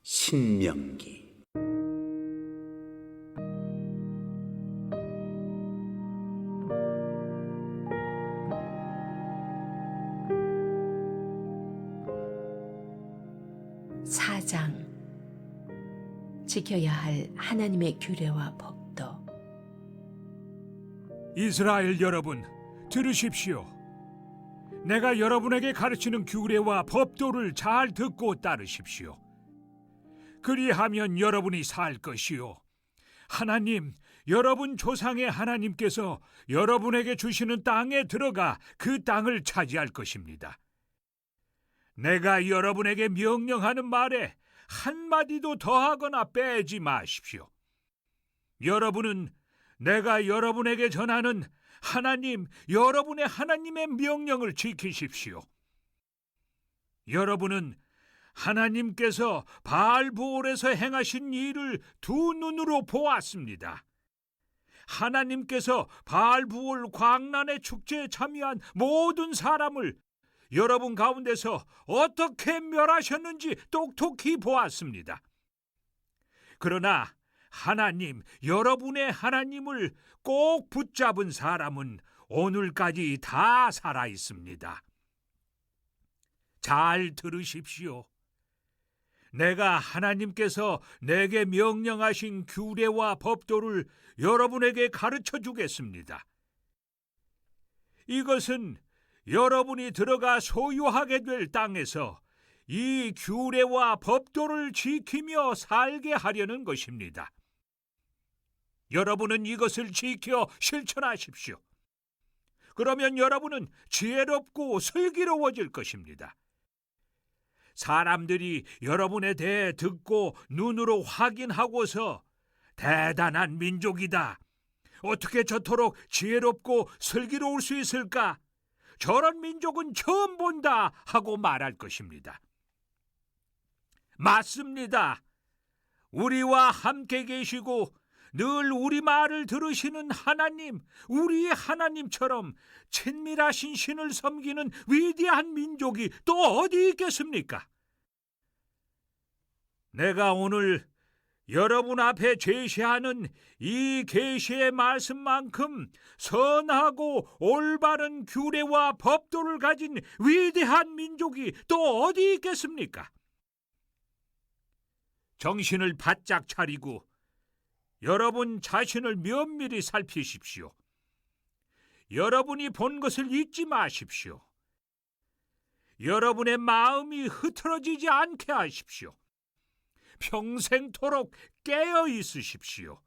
신명기. 사장. 지켜야 할 하나님의 규례와 법도. 이스라엘 여러분, 들으십시오. 내가 여러분에게 가르치는 규례와 법도를 잘 듣고 따르십시오. 그리하면 여러분이 살 것이요. 하나님, 여러분 조상의 하나님께서 여러분에게 주시는 땅에 들어가 그 땅을 차지할 것입니다. 내가 여러분에게 명령하는 말에 한마디도 더하거나 빼지 마십시오. 여러분은 내가 여러분에게 전하는 하나님, 여러분의 하나님의 명령을 지키십시오. 여러분은 하나님께서 바알브올에서 행하신 일을 두 눈으로 보았습니다. 하나님께서 바알브올 광란의 축제에 참여한 모든 사람을 여러분 가운데서 어떻게 멸하셨는지 똑똑히 보았습니다. 그러나 하나님, 여러분의 하나님을 꼭 붙잡은 사람은 오늘까지 다 살아 있습니다. 잘 들으십시오. 내가 하나님께서 내게 명령하신 규례와 법도를 여러분에게 가르쳐 주겠습니다. 이것은 여러분이 들어가 소유하게 될 땅에서 이 규례와 법도를 지키며 살게 하려는 것입니다. 여러분은 이것을 지켜 실천하십시오. 그러면 여러분은 지혜롭고 슬기로워질 것입니다. 사람들이 여러분에 대해 듣고 눈으로 확인하고서 대단한 민족이다, 어떻게 저토록 지혜롭고 슬기로울 수 있을까, 저런 민족은 처음 본다 하고 말할 것입니다. 맞습니다. 우리와 함께 계시고 늘 우리 말을 들으시는 하나님, 우리의 하나님처럼 친밀하신 신을 섬기는 위대한 민족이 또 어디 있겠습니까? 내가 오늘 여러분 앞에 제시하는 이 계시의 말씀만큼 선하고 올바른 규례와 법도를 가진 위대한 민족이 또 어디 있겠습니까? 정신을 바짝 차리고 여러분 자신을 면밀히 살피십시오. 여러분이 본 것을 잊지 마십시오. 여러분의 마음이 흐트러지지 않게 하십시오. 평생토록 깨어 있으십시오.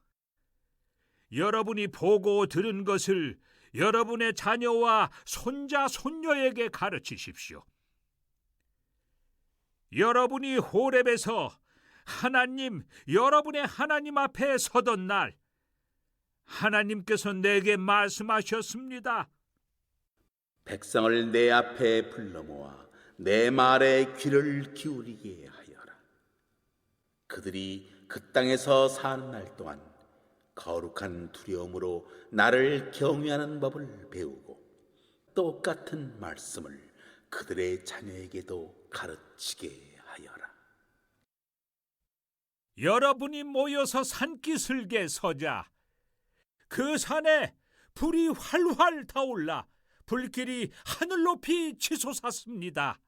여러분이 보고 들은 것을 여러분의 자녀와 손자, 손녀에게 가르치십시오. 여러분이 호렙에서 하나님, 여러분의 하나님 앞에 서던 날 하나님께서 내게 말씀하셨습니다. 백성을 내 앞에 불러 모아 내 말에 귀를 기울이게 하여라. 그들이 그 땅에서 사는 날 동안 거룩한 두려움으로 나를 경외하는 법을 배우고 똑같은 말씀을 그들의 자녀에게도 가르치게 하여라. 여러분이 모여서 산기슭에 서자. 그 산에 불이 활활 타올라 불길이 하늘 높이 치솟았습니다.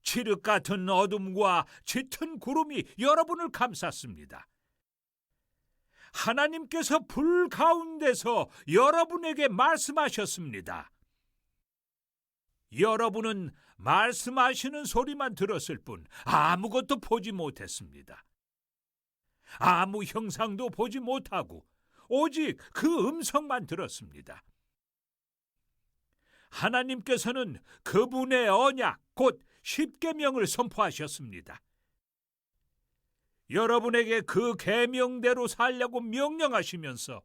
칠흑 같은 어둠과 짙은 구름이 여러분을 감쌌습니다. 하나님께서 불 가운데서 여러분에게 말씀하셨습니다. 여러분은 말씀하시는 소리만 들었을 뿐 아무것도 보지 못했습니다. 아무 형상도 보지 못하고 오직 그 음성만 들었습니다. 하나님께서는 그분의 언약, 곧 십계명을 선포하셨습니다. 여러분에게 그 계명대로 살려고 명령하시면서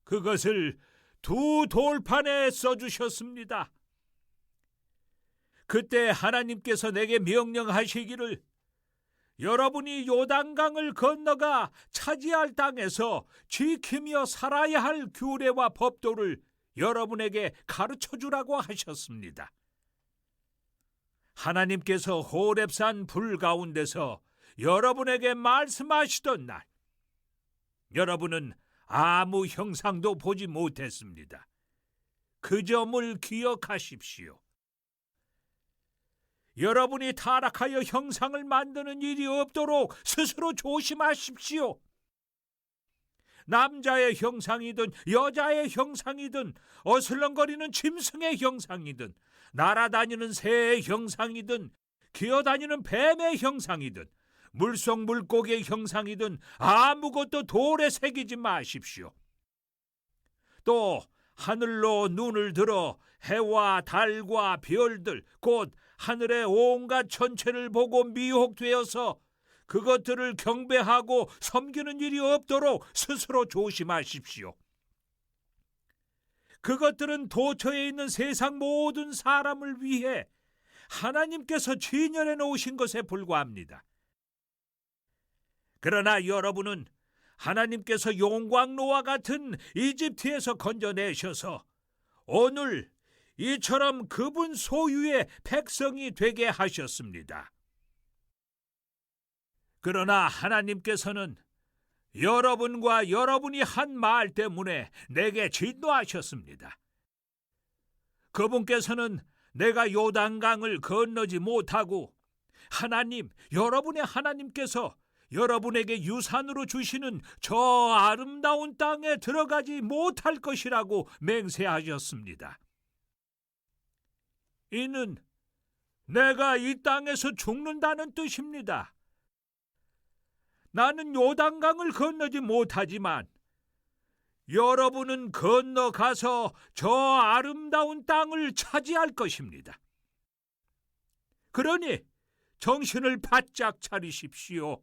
그것을 두 돌판에 써주셨습니다. 그때 하나님께서 내게 명령하시기를 여러분이 요단강을 건너가 차지할 땅에서 지키며 살아야 할 규례와 법도를 여러분에게 가르쳐주라고 하셨습니다. 하나님께서 호렙산 불 가운데서 여러분에게 말씀하시던 날, 여러분은 아무 형상도 보지 못했습니다. 그 점을 기억하십시오. 여러분이 타락하여 형상을 만드는 일이 없도록 스스로 조심하십시오. 남자의 형상이든 여자의 형상이든 어슬렁거리는 짐승의 형상이든 날아다니는 새의 형상이든 기어다니는 뱀의 형상이든 물속 물고기의 형상이든 아무것도 돌에 새기지 마십시오. 또 하늘로 눈을 들어 해와 달과 별들 곧 하늘의 온갖 천체를 보고 미혹되어서 그것들을 경배하고 섬기는 일이 없도록 스스로 조심하십시오. 그것들은 도처에 있는 세상 모든 사람을 위해 하나님께서 진열해 놓으신 것에 불과합니다. 그러나 여러분은 하나님께서 용광로와 같은 이집트에서 건져내셔서 오늘 이처럼 그분 소유의 백성이 되게 하셨습니다. 그러나 하나님께서는 여러분과 여러분이 한 말 때문에 내게 진노하셨습니다. 그분께서는 내가 요단강을 건너지 못하고 하나님, 여러분의 하나님께서 여러분에게 유산으로 주시는 저 아름다운 땅에 들어가지 못할 것이라고 맹세하셨습니다. 이는 내가 이 땅에서 죽는다는 뜻입니다. 나는 요단강을 건너지 못하지만 여러분은 건너가서 저 아름다운 땅을 차지할 것입니다. 그러니 정신을 바짝 차리십시오.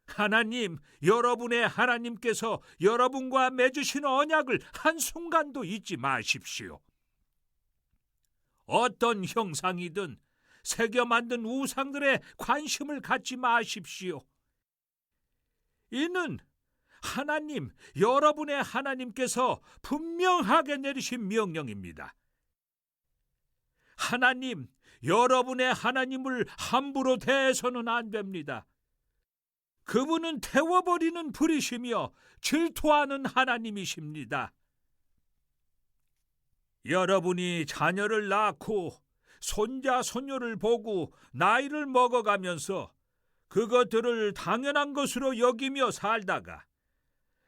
하나님, 여러분의 하나님께서 여러분과 맺으신 언약을 한순간도 잊지 마십시오. 어떤 형상이든 새겨 만든 우상들의 관심을 갖지 마십시오. 이는 하나님, 여러분의 하나님께서 분명하게 내리신 명령입니다. 하나님, 여러분의 하나님을 함부로 대해서는 안 됩니다. 그분은 태워버리는 불이시며 질투하는 하나님이십니다. 여러분이 자녀를 낳고 손자, 손녀를 보고 나이를 먹어가면서 그것들을 당연한 것으로 여기며 살다가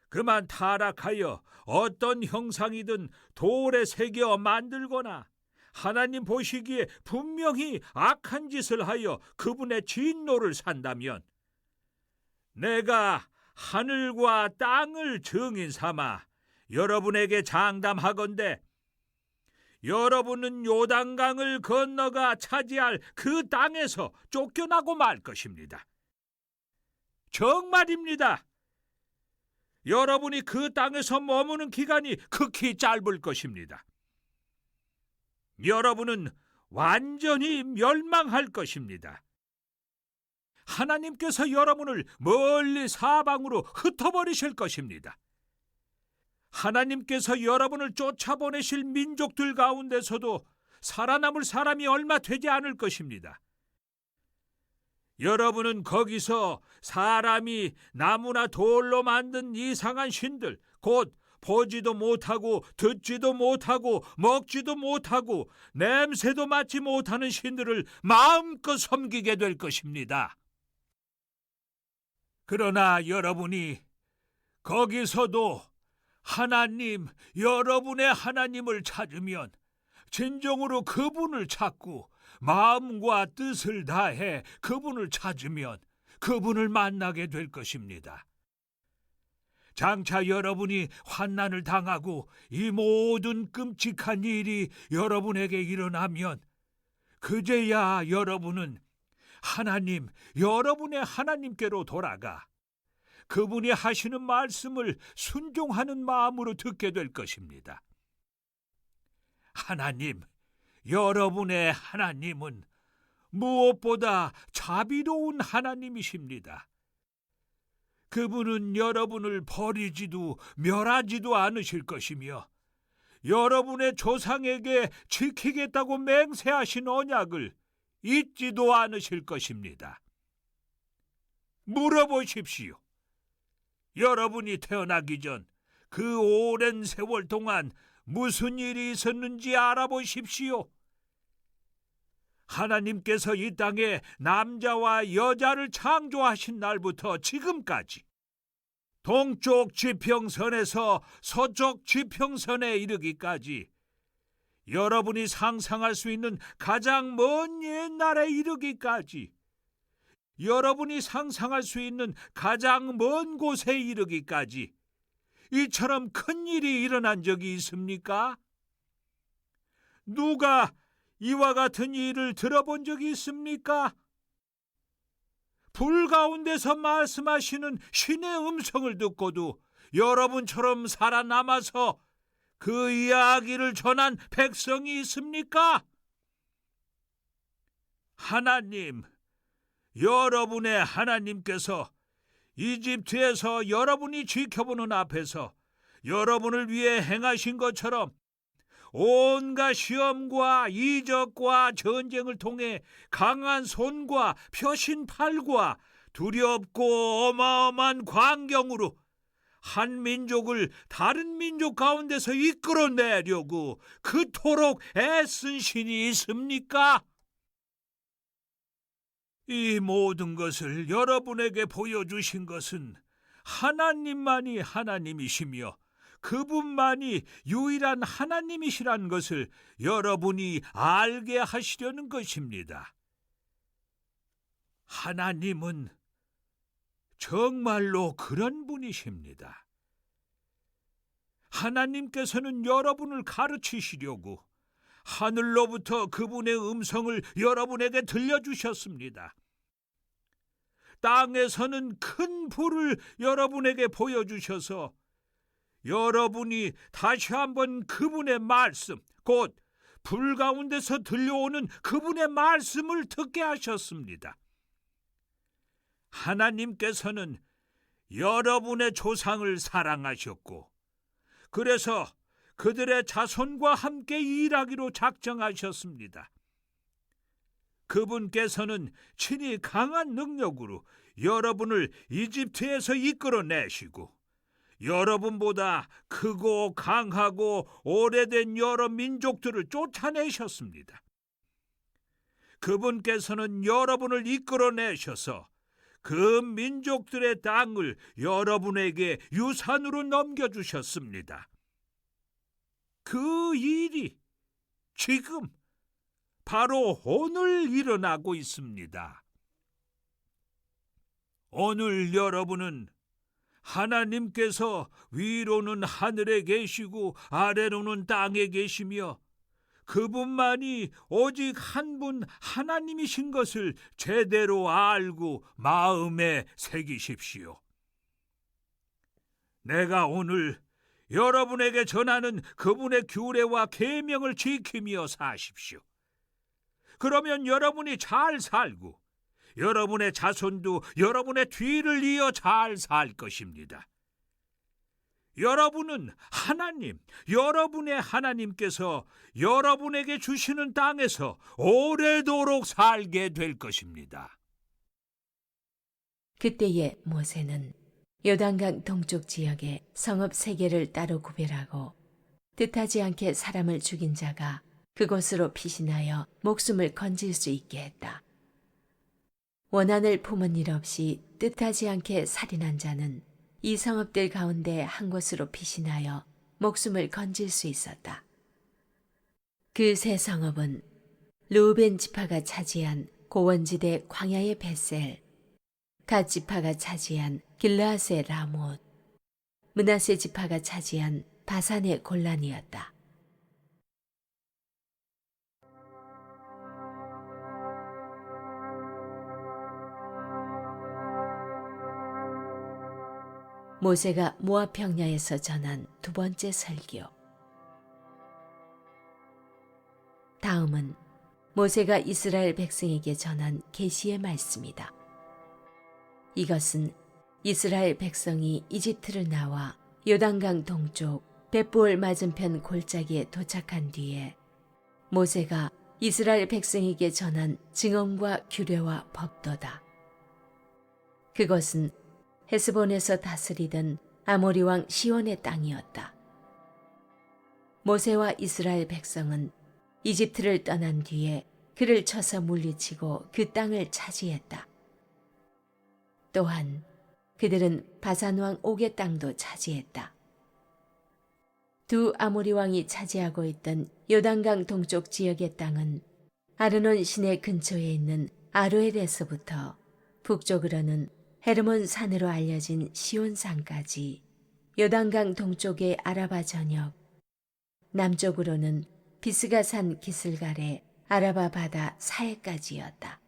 그만 타락하여 어떤 형상이든 돌에 새겨 만들거나 하나님 보시기에 분명히 악한 짓을 하여 그분의 진노를 산다면 내가 하늘과 땅을 증인 삼아 여러분에게 장담하건대 여러분은 요단강을 건너가 차지할 그 땅에서 쫓겨나고 말 것입니다. 정말입니다. 여러분이 그 땅에서 머무는 기간이 극히 짧을 것입니다. 여러분은 완전히 멸망할 것입니다. 하나님께서 여러분을 멀리 사방으로 흩어버리실 것입니다. 하나님께서 여러분을 쫓아보내실 민족들 가운데서도 살아남을 사람이 얼마 되지 않을 것입니다. 여러분은 거기서 사람이 나무나 돌로 만든 이상한 신들, 곧 보지도 못하고 듣지도 못하고 먹지도 못하고 냄새도 맡지 못하는 신들을 마음껏 섬기게 될 것입니다. 그러나 여러분이 거기서도 하나님, 여러분의 하나님을 찾으면 진정으로 그분을 찾고 마음과 뜻을 다해 그분을 찾으면 그분을 만나게 될 것입니다. 장차 여러분이 환난을 당하고 이 모든 끔찍한 일이 여러분에게 일어나면 그제야 여러분은 하나님, 여러분의 하나님께로 돌아가 그분이 하시는 말씀을 순종하는 마음으로 듣게 될 것입니다. 하나님, 여러분의 하나님은 무엇보다 자비로운 하나님이십니다. 그분은 여러분을 버리지도 멸하지도 않으실 것이며 여러분의 조상에게 지키겠다고 맹세하신 언약을 잊지도 않으실 것입니다. 물어보십시오. 여러분이 태어나기 전 그 오랜 세월 동안 무슨 일이 있었는지 알아보십시오. 하나님께서 이 땅에 남자와 여자를 창조하신 날부터 지금까지 동쪽 지평선에서 서쪽 지평선에 이르기까지 여러분이 상상할 수 있는 가장 먼 옛날에 이르기까지 여러분이 상상할 수 있는 가장 먼 곳에 이르기까지 이처럼 큰 일이 일어난 적이 있습니까? 누가 이와 같은 일을 들어본 적이 있습니까? 불 가운데서 말씀하시는 신의 음성을 듣고도 여러분처럼 살아남아서 그 이야기를 전한 백성이 있습니까? 하나님, 여러분의 하나님께서 이집트에서 여러분이 지켜보는 앞에서 여러분을 위해 행하신 것처럼 온갖 시험과 이적과 전쟁을 통해 강한 손과 펴신 팔과 두렵고 어마어마한 광경으로 한 민족을 다른 민족 가운데서 이끌어내려고 그토록 애쓴 신이 있습니까? 이 모든 것을 여러분에게 보여주신 것은 하나님만이 하나님이시며 그분만이 유일한 하나님이시란 것을 여러분이 알게 하시려는 것입니다. 하나님은 정말로 그런 분이십니다. 하나님께서는 여러분을 가르치시려고 하늘로부터 그분의 음성을 여러분에게 들려주셨습니다. 땅에서는 큰 불을 여러분에게 보여주셔서 여러분이 다시 한번 그분의 말씀, 곧 불 가운데서 들려오는 그분의 말씀을 듣게 하셨습니다. 하나님께서는 여러분의 조상을 사랑하셨고 그래서 그들의 자손과 함께 일하기로 작정하셨습니다. 그분께서는 친히 강한 능력으로 여러분을 이집트에서 이끌어내시고 여러분보다 크고 강하고 오래된 여러 민족들을 쫓아내셨습니다. 그분께서는 여러분을 이끌어내셔서 그 민족들의 땅을 여러분에게 유산으로 넘겨주셨습니다. 그 일이 지금 바로 오늘 일어나고 있습니다. 오늘 여러분은 하나님께서 위로는 하늘에 계시고 아래로는 땅에 계시며 그분만이 오직 한 분 하나님이신 것을 제대로 알고 마음에 새기십시오. 내가 오늘 여러분에게 전하는 그분의 규례와 계명을 지키며 사십시오. 그러면 여러분이 잘 살고 여러분의 자손도 여러분의 뒤를 이어 잘 살 것입니다. 여러분은 하나님, 여러분의 하나님께서 여러분에게 주시는 땅에서 오래도록 살게 될 것입니다. 그때에 모세는 요단강 동쪽 지역에 성읍 3개를 따로 구별하고 뜻하지 않게 사람을 죽인 자가 그곳으로 피신하여 목숨을 건질 수 있게 했다. 원한을 품은 일 없이 뜻하지 않게 살인한 자는 이 성읍들 가운데 한 곳으로 피신하여 목숨을 건질 수 있었다. 그 세 성읍은 르우벤 지파가 차지한 고원지대 광야의 벳셀, 갓 지파가 차지한 길르앗의 라못, 므낫세 지파가 차지한 바산의 골란이었다. 모세가 모압 평야에서 전한 2번째 설교. 다음은 모세가 이스라엘 백성에게 전한 계시의 말씀이다. 이것은 이스라엘 백성이 이집트를 나와 요단강 동쪽 벳보을 맞은편 골짜기에 도착한 뒤에 모세가 이스라엘 백성에게 전한 증언과 규례와 법도다. 그것은 헤스본에서 다스리던 아모리 왕 시온의 땅이었다. 모세와 이스라엘 백성은 이집트를 떠난 뒤에 그를 쳐서 물리치고 그 땅을 차지했다. 또한 그들은 바산 왕 옥의 땅도 차지했다. 두 아모리 왕이 차지하고 있던 요단강 동쪽 지역의 땅은 아르논 시내 근처에 있는 아로엘에서부터 북쪽으로는 헤르몬 산으로 알려진 시온산까지, 요단강 동쪽의 아라바 전역, 남쪽으로는 비스가산 기슬갈의 아라바 바다 사해까지였다.